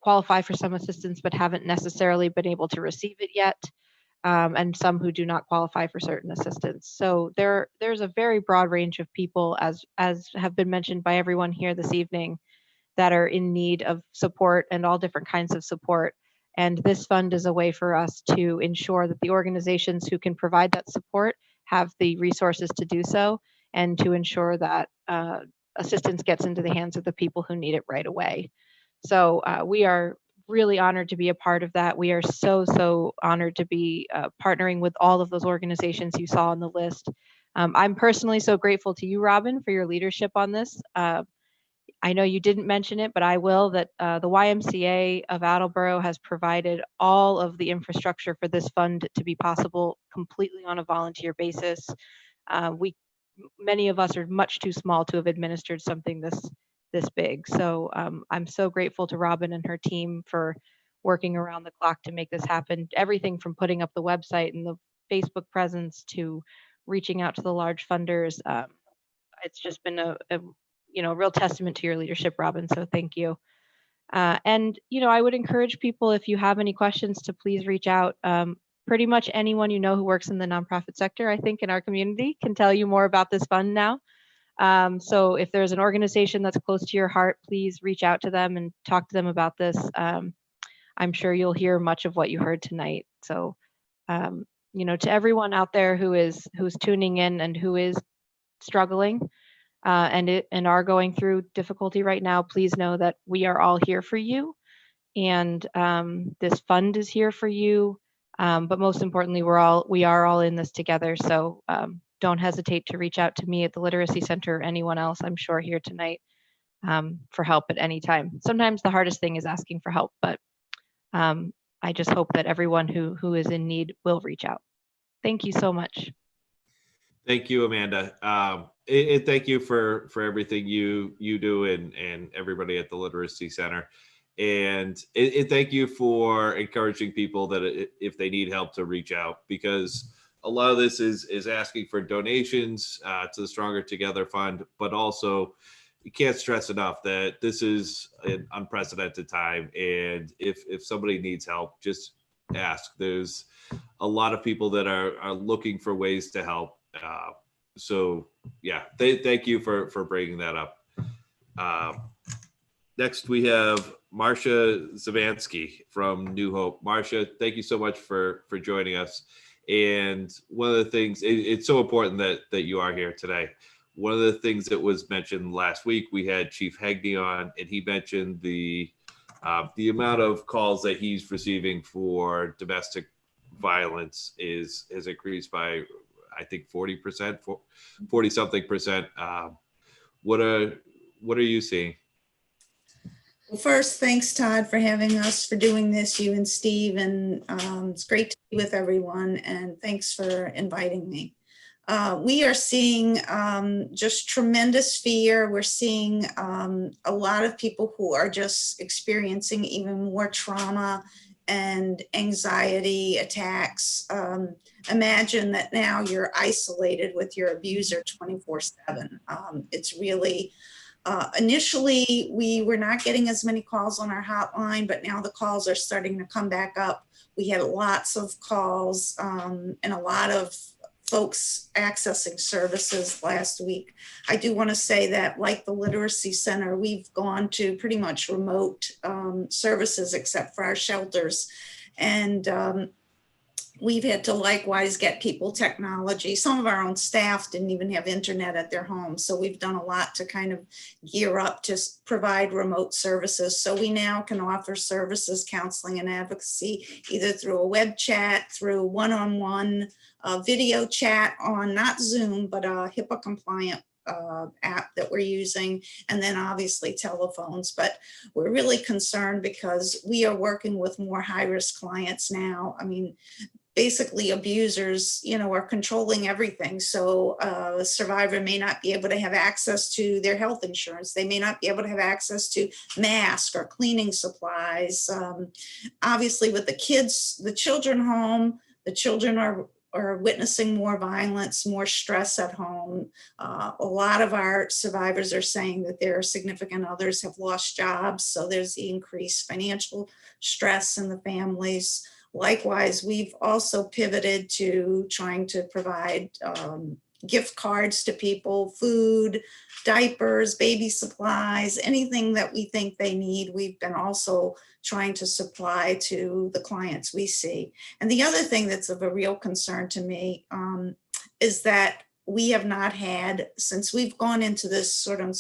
qualify for some assistance but haven't necessarily been able to receive it yet, and some who do not qualify for certain assistance. So there's a very broad range of people, as have been mentioned by everyone here this evening, that are in need of support and all different kinds of support. And this fund is a way for us to ensure that the organizations who can provide that support have the resources to do so, and to ensure that assistance gets into the hands of the people who need it right away. So we are really honored to be a part of that. We are so honored to be partnering with all of those organizations you saw on the list. I'm personally so grateful to you, Robin, for your leadership on this. I know you didn't mention it, but I will, that the YMCA of Attleboro has provided all of the infrastructure for this fund to be possible completely on a volunteer basis. Many of us are much too small to have administered something this big. So I'm so grateful to Robin and her team for working around the clock to make this happen. Everything from putting up the website and the Facebook presence to reaching out to the large funders. It's just been a real testament to your leadership, Robin. So thank you. And I would encourage people, if you have any questions, to please reach out. Pretty much anyone who works in the nonprofit sector, I think, in our community can tell you more about this fund now. So if there's an organization that's close to your heart, please reach out to them and talk to them about this. I'm sure you'll hear much of what you heard tonight. So, to everyone out there who's tuning in and who is struggling and are going through difficulty right now, please know that we are all here for you, and this fund is here for you. But most importantly, we are all in this together. So don't hesitate to reach out to me at the Literacy Center or anyone else, I'm sure, here tonight, for help at any time. Sometimes the hardest thing is asking for help, but I just hope that everyone who is in need will reach out. Thank you so much. Thank you, Amanda. And thank you for everything you do and everybody at the Literacy Center. And thank you for encouraging people that if they need help to reach out, because a lot of this is asking for donations to the Stronger Together Fund, but also you can't stress enough that this is an unprecedented time. And if somebody needs help, just ask. There's a lot of people that are looking for ways to help. So yeah, thank you for bringing that up. Next, we have Marcia Zavansky from New Hope. Marcia, thank you so much for joining us. And one of the things, it's so important that you are here today. One of the things that was mentioned last week, we had Chief Hegney on, and he mentioned the The amount of calls that he's receiving for domestic violence has increased by, I think, 40%, 40 something percent. What are you seeing? Well, first, thanks, Todd, for having us, for doing this, you and Steve, and it's great to be with everyone, and thanks for inviting me. We are seeing just tremendous fear. We're seeing a lot of people who are just experiencing even more trauma and anxiety attacks. Imagine that now you're isolated with your abuser 24/7. It's really, initially we were not getting as many calls on our hotline, but now the calls are starting to come back up. We had lots of calls and a lot of folks accessing services last week. I do want to say that, like the Literacy Center, we've gone to pretty much remote services except for our shelters. And we've had to likewise get people technology. Some of our own staff didn't even have internet at their homes. So we've done a lot to kind of gear up to provide remote services. So we now can offer services, counseling and advocacy, either through a web chat, through one-on-one video chat on not Zoom, but a HIPAA compliant app that we're using, and then obviously telephones. But we're really concerned because we are working with more high-risk clients now. I mean, basically abusers, are controlling everything. So a survivor may not be able to have access to their health insurance. They may not be able to have access to masks or cleaning supplies. Obviously with the children home, the children are witnessing more violence, more stress at home. A lot of our survivors are saying that their significant others have lost jobs. So there's the increased financial stress in the families. Likewise, we've also pivoted to trying to provide gift cards to people, food, diapers, baby supplies, anything that we think they need. We've been also trying to supply to the clients we see. And the other thing that's of a real concern to me is that we have not had, since we've gone into this sort of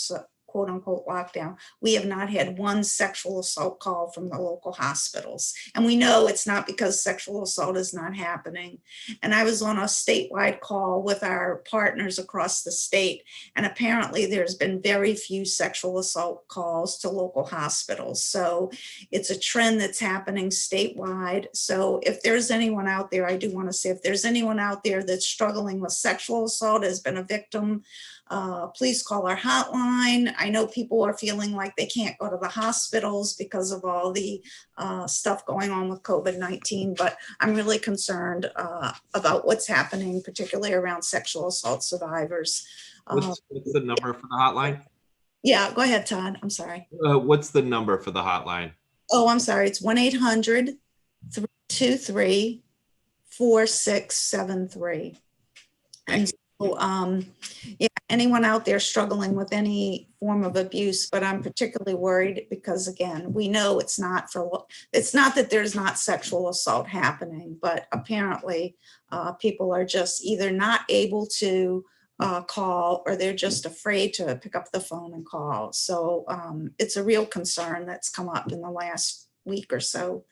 quote unquote lockdown, we have not had one sexual assault call from the local hospitals. And we know it's not because sexual assault is not happening. And I was on a statewide call with our partners across the state, and apparently there's been very few sexual assault calls to local hospitals. So it's a trend that's happening statewide. So if there's anyone out there, I do want to say, if there's anyone out there that's struggling with sexual assault, has been a victim, please call our hotline. I know people are feeling like they can't go to the hospitals because of all the stuff going on with COVID-19, but I'm really concerned about what's happening, particularly around sexual assault survivors. What's the number for the hotline? Yeah, go ahead, Todd. I'm sorry. What's the number for the hotline? Oh, I'm sorry. It's 1-800-323-4673. And yeah, anyone out there struggling with any form of abuse, but I'm particularly worried because, again, we know it's not that there's not sexual assault happening, but apparently people are just either not able to call, or they're just afraid to pick up the phone and call. So it's a real concern that's come up in the last week or so.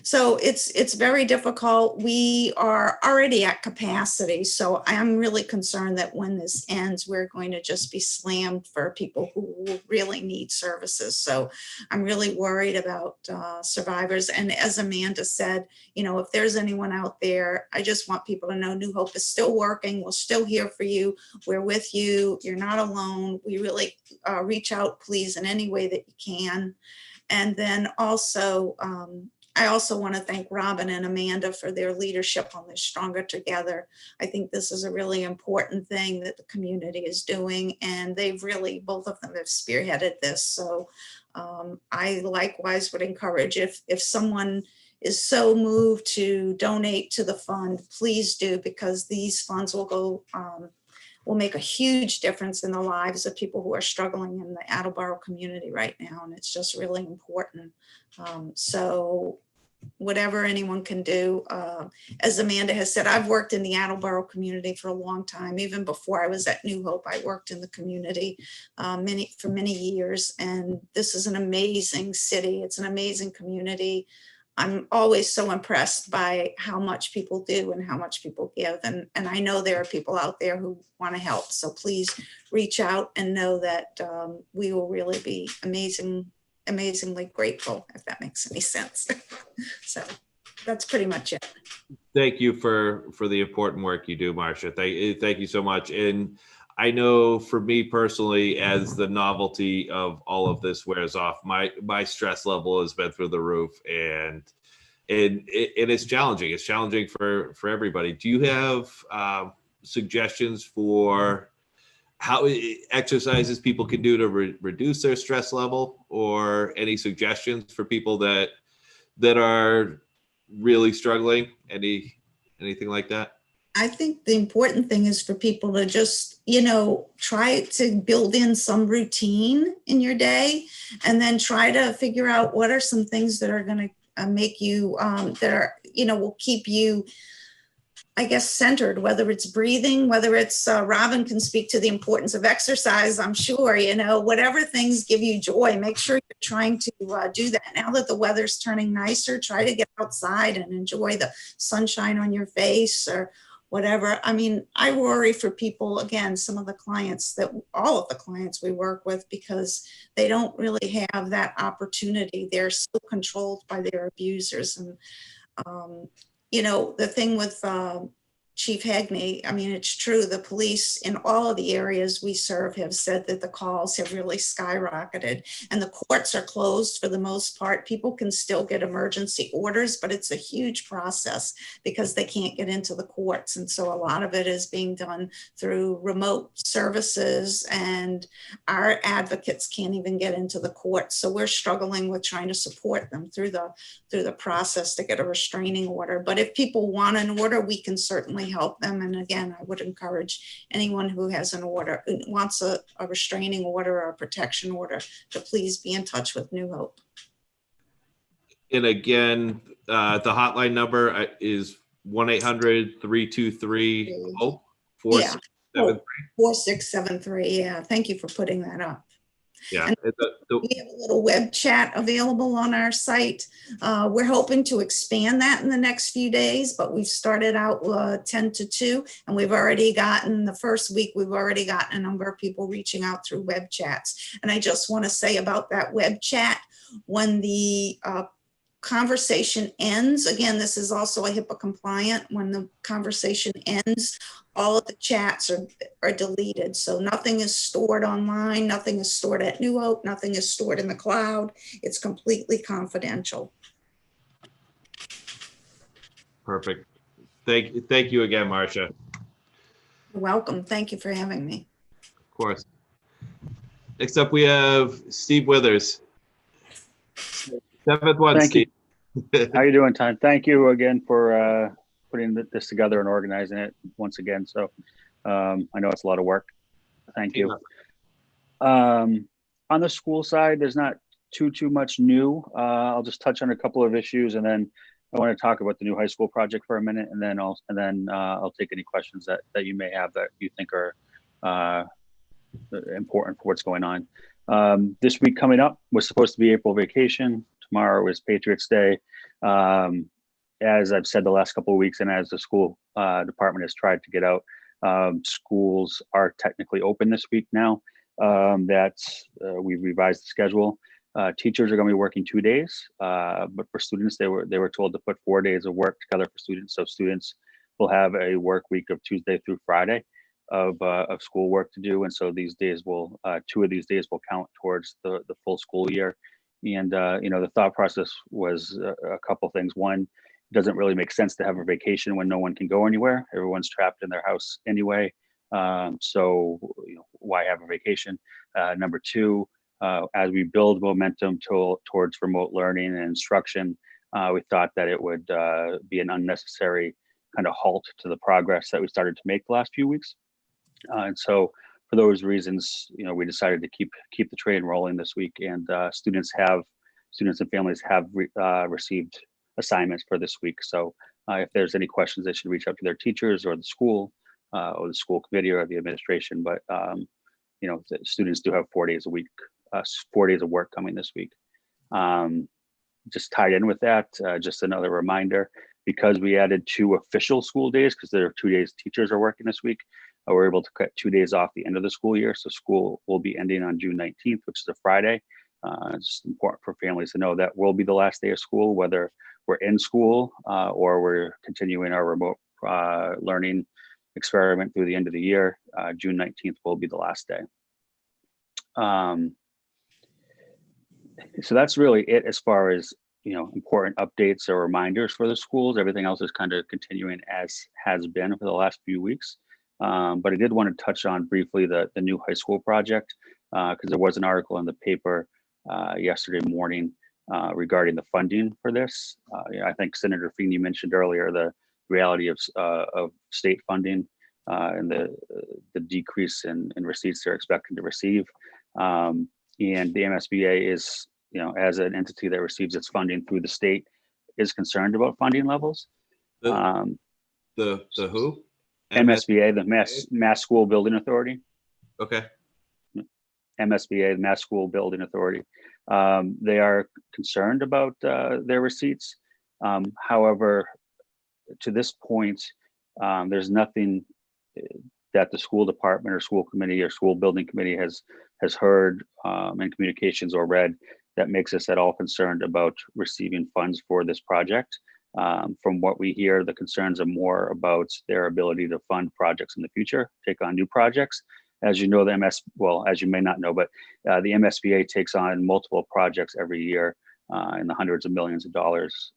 So it's very difficult. We are already at capacity. So I'm really concerned that when this ends, we're going to just be slammed for people who really need services. So I'm really worried about survivors. And as Amanda said, if there's anyone out there, I just want people to know New Hope is still working. We're still here for you. We're with you. You're not alone. We really reach out, please, in any way that you can. And then also, I also want to thank Robin and Amanda for their leadership on this Stronger Together. I think this is a really important thing that the community is doing, and they've really, both of them have spearheaded this. So I likewise would encourage, if someone is so moved to donate to the fund, please do, because these funds will make a huge difference in the lives of people who are struggling in the Attleboro community right now. And it's just really important. So whatever anyone can do. As Amanda has said, I've worked in the Attleboro community for a long time. Even before I was at New Hope, I worked in the community for many years. And this is an amazing city. It's an amazing community. I'm always so impressed by how much people do and how much people give. And I know there are people out there who want to help. So please reach out and know that we will really be amazingly grateful, if that makes any sense. So that's pretty much it. Thank you for the important work you do, Marcia. Thank you so much. And I know for me personally, as the novelty of all of this wears off, my stress level has been through the roof, and it's challenging. It's challenging for everybody. Do you have suggestions for how exercises people can do to reduce their stress level, or any suggestions for people that are really struggling? Anything like that? I think the important thing is for people to just, try to build in some routine in your day, and then try to figure out what are some things that are going to make you, that are, will keep you, I guess, centered, whether it's breathing, whether it's Robin can speak to the importance of exercise, I'm sure, whatever things give you joy, make sure you're trying to do that. Now that the weather's turning nicer, try to get outside and enjoy the sunshine on your face or whatever. I mean, I worry for people, again, all of the clients we work with, because they don't really have that opportunity. They're so controlled by their abusers. And the thing with Chief Hagney, I mean, it's true. The police in all of the areas we serve have said that the calls have really skyrocketed, and the courts are closed for the most part. People can still get emergency orders, but it's a huge process because they can't get into the courts. And so a lot of it is being done through remote services, and our advocates can't even get into the courts. So we're struggling with trying to support them through the process to get a restraining order. But if people want an order, we can certainly help them. And again, I would encourage anyone who has an order, wants a restraining order or a protection order, to please be in touch with New Hope. And again, the hotline number is 1-800-323-HOPE. Yeah, 4673. Yeah, thank you for putting that up. Yeah, we have a little web chat available on our site. We're hoping to expand that in the next few days, but we've started out 10 to 2, and we've already gotten, the first week, we've already gotten a number of people reaching out through web chats. And I just want to say about that web chat, when the conversation ends, again, this is also a HIPAA compliant, when the conversation ends, all of the chats are deleted. So nothing is stored online, nothing is stored at New Hope, nothing is stored in the cloud. It's completely confidential. Perfect. Thank you again, Marcia. You're welcome. Thank you for having me. Of course. Next up, we have Steve Withers. Seventh one, Thank Steve. How you doing, Todd? Thank you again for putting this together and organizing it once again. So I know it's a lot of work. Thank you. On the school side, there's not too much new. I'll just touch on a couple of issues, and then I want to talk about the new high school project for a minute, and then I'll take any questions that you may have that you think are important for what's going on. This week coming up was supposed to be April vacation. Tomorrow is Patriots Day. As I've said the last couple of weeks, and as the school department has tried to get out, schools are technically open this week now. We've revised the schedule. Teachers are going to be working 2 days, but for students, they were told to put 4 days of work together for students. So students will have a work week of Tuesday through Friday of school work to do, and so these days will 2 of these days will count towards the full school year. And the thought process was a couple things. One, it doesn't really make sense to have a vacation when no one can go anywhere. Everyone's trapped in their house anyway. So why have a vacation? Number two, as we build momentum towards remote learning and instruction, we thought that it would be an unnecessary kind of halt to the progress that we started to make the last few weeks. And so for those reasons, we decided to keep the train rolling this week, and students and families have received assignments for this week. So if there's any questions, they should reach out to their teachers or the school committee or the administration. But the students do have 4 days a week, 4 days of work coming this week. Just tied in with that, just another reminder, because we added 2 official school days, because there are 2 days teachers are working this week, we're able to cut 2 days off the end of the school year. So school will be ending on June 19th, which is a Friday. It's important for families to know that will be the last day of school, whether we're in school or we're continuing our remote learning experiment through the end of the year. June 19th will be the last day. So that's really it as far as important updates or reminders for the schools. Everything else is kind of continuing as has been for the last few weeks. But I did want to touch on briefly the new high school project, because there was an article in the paper yesterday morning regarding the funding for this. I think Senator Feeney mentioned earlier the reality of state funding and the decrease in receipts they're expecting to receive. And the MSBA is, as an entity that receives its funding through the state, is concerned about funding levels. The who? MSBA, the Mass School Building Authority. Okay. MSBA, the Mass School Building Authority. They are concerned about their receipts. However, to this point, there's nothing that the school department or school committee or school building committee has heard in communications or read that makes us at all concerned about receiving funds for this project. From what we hear, the concerns are more about their ability to fund projects in the future, take on new projects. As you know, as you may not know, but the MSBA takes on multiple projects every year in the hundreds of millions of dollars.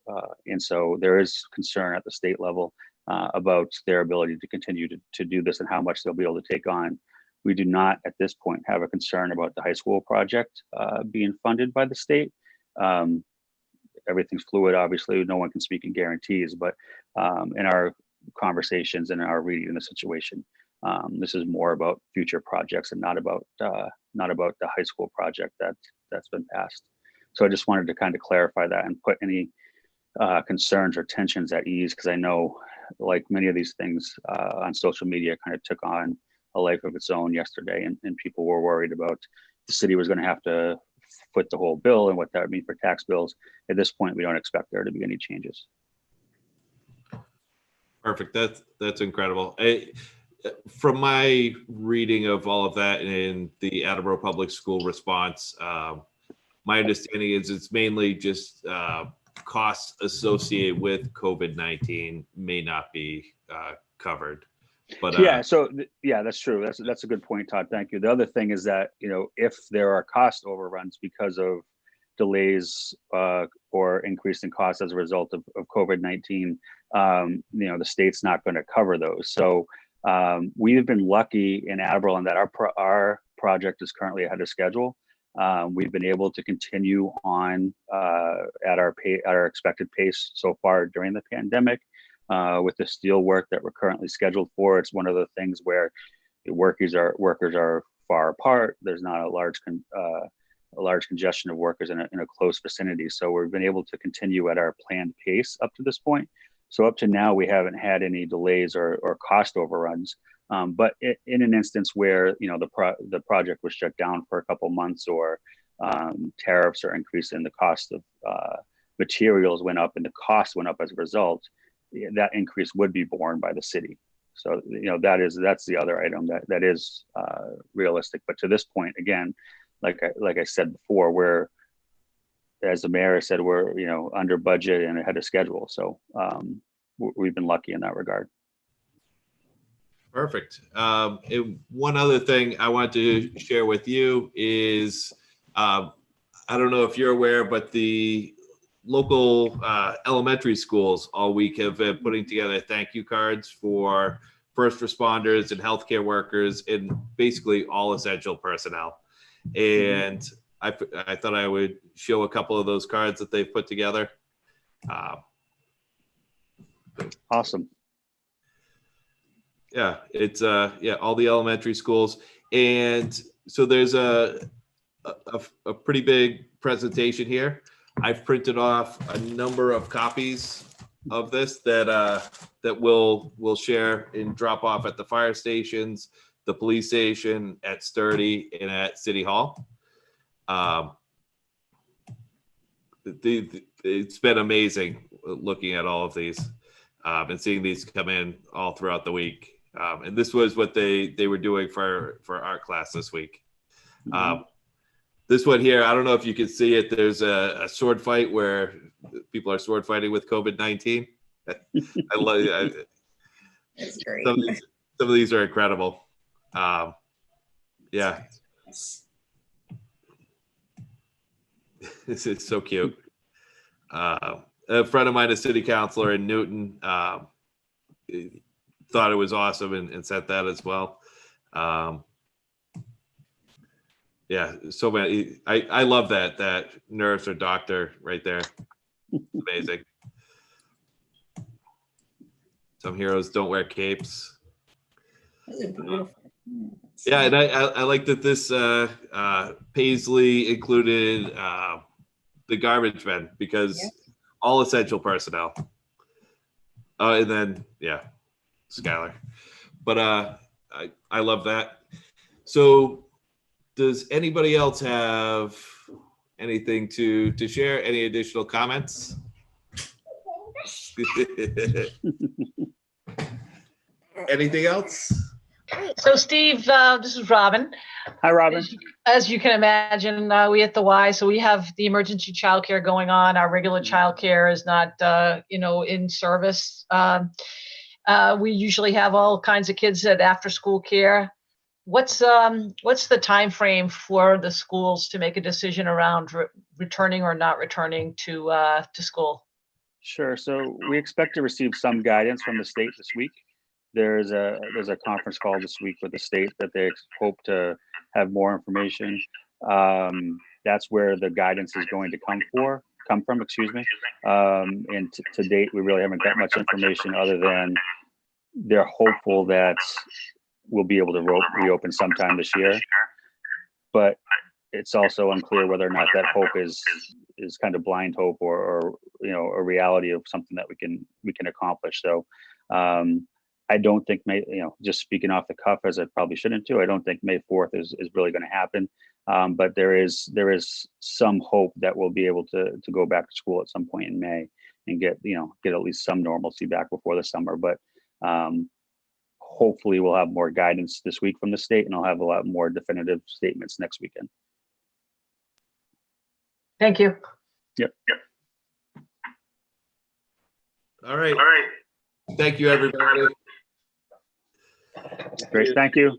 And so there is concern at the state level about their ability to continue to do this and how much they'll be able to take on. We do not at this point have a concern about the high school project being funded by the state. Everything's fluid, obviously, no one can speak in guarantees, but in our conversations and our reading of the situation, this is more about future projects and not about the high school project that's been passed. So I just wanted to kind of clarify that and put any concerns or tensions at ease, because I know, like many of these things on social media, kind of took on a life of its own yesterday, and people were worried about the city was going to have to foot the whole bill and what that would mean for tax bills. At this point, we don't expect there to be any changes. Perfect. That's incredible. From my reading of all of that in the Attleboro Public School response, my understanding is it's mainly just costs associated with COVID-19 may not be covered. But yeah, that's true. That's a good point, Todd. Thank you. The other thing is that, if there are cost overruns because of delays or increase in costs as a result of COVID-19, the state's not going to cover those. So we've been lucky in Attleboro in that our project is currently ahead of schedule. We've been able to continue on at our expected pace so far during the pandemic. With the steel work that we're currently scheduled for, it's one of the things where the workers are far apart. There's not a large congestion of workers in a close vicinity. So we've been able to continue at our planned pace up to this point. So up to now, we haven't had any delays or cost overruns. But in an instance where the project was shut down for a couple months, or tariffs or increase in the cost of materials went up and the cost went up as a result, that increase would be borne by the city. So that's the other item that is realistic. But to this point, again, like I said before, we're, as the mayor said, we're under budget and ahead of schedule. So we've been lucky in that regard. Perfect. One other thing I want to share with you is, I don't know if you're aware, but the local elementary schools all week have been putting together thank you cards for first responders and healthcare workers and basically all essential personnel. And I thought I would show a couple of those cards that they've put together. Awesome. Yeah, it's all the elementary schools. And so there's a pretty big presentation here. I've printed off a number of copies of this that we'll share and drop off at the fire stations, the police station, at Sturdy, and at City Hall. It's been amazing looking at all of these and seeing these come in all throughout the week. And this was what they were doing for art class this week. This one here, I don't know if you can see it. There's a sword fight where people are sword fighting with COVID-19. I love it. That's great. Some of these are incredible. Yeah. It's so cute. A friend of mine, a city councilor in Newton, thought it was awesome and sent that as well. Yeah, so many. I love that nurse or doctor right there. Amazing. Some heroes don't wear capes. Those are beautiful. Yeah, and I like that this Paisley included the garbage men, because all essential personnel. And then Skylar. But I love that. So does anybody else have anything to share? Any additional comments? Anything else? So Steve, this is Robin. Hi, Robin. As you can imagine, we at the Y, so we have the emergency childcare going on. Our regular childcare is not, in service. We usually have all kinds of kids at after-school care. What's the time frame for the schools to make a decision around returning or not returning to school? Sure. So we expect to receive some guidance from the state this week. There's a conference call this week with the state that they hope to have more information. That's where the guidance is going to come from. Excuse me. And to date, we really haven't got much information other than they're hopeful that we'll be able to reopen sometime this year. But it's also unclear whether or not that hope is kind of blind hope or a reality of something that we can accomplish. So I don't think just speaking off the cuff, as I probably shouldn't do, I don't think May 4th is really going to happen. But there is some hope that we'll be able to go back to school at some point in May and get at least some normalcy back before the summer. But hopefully we'll have more guidance this week from the state, and I'll have a lot more definitive statements next weekend. Thank you. Yep. All right. Thank you, everybody. Great. Thank you.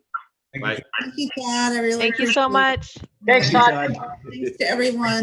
Bye. Thank you, Todd. I really Thank you so appreciate it. much. Thanks, Todd. Thanks to everyone.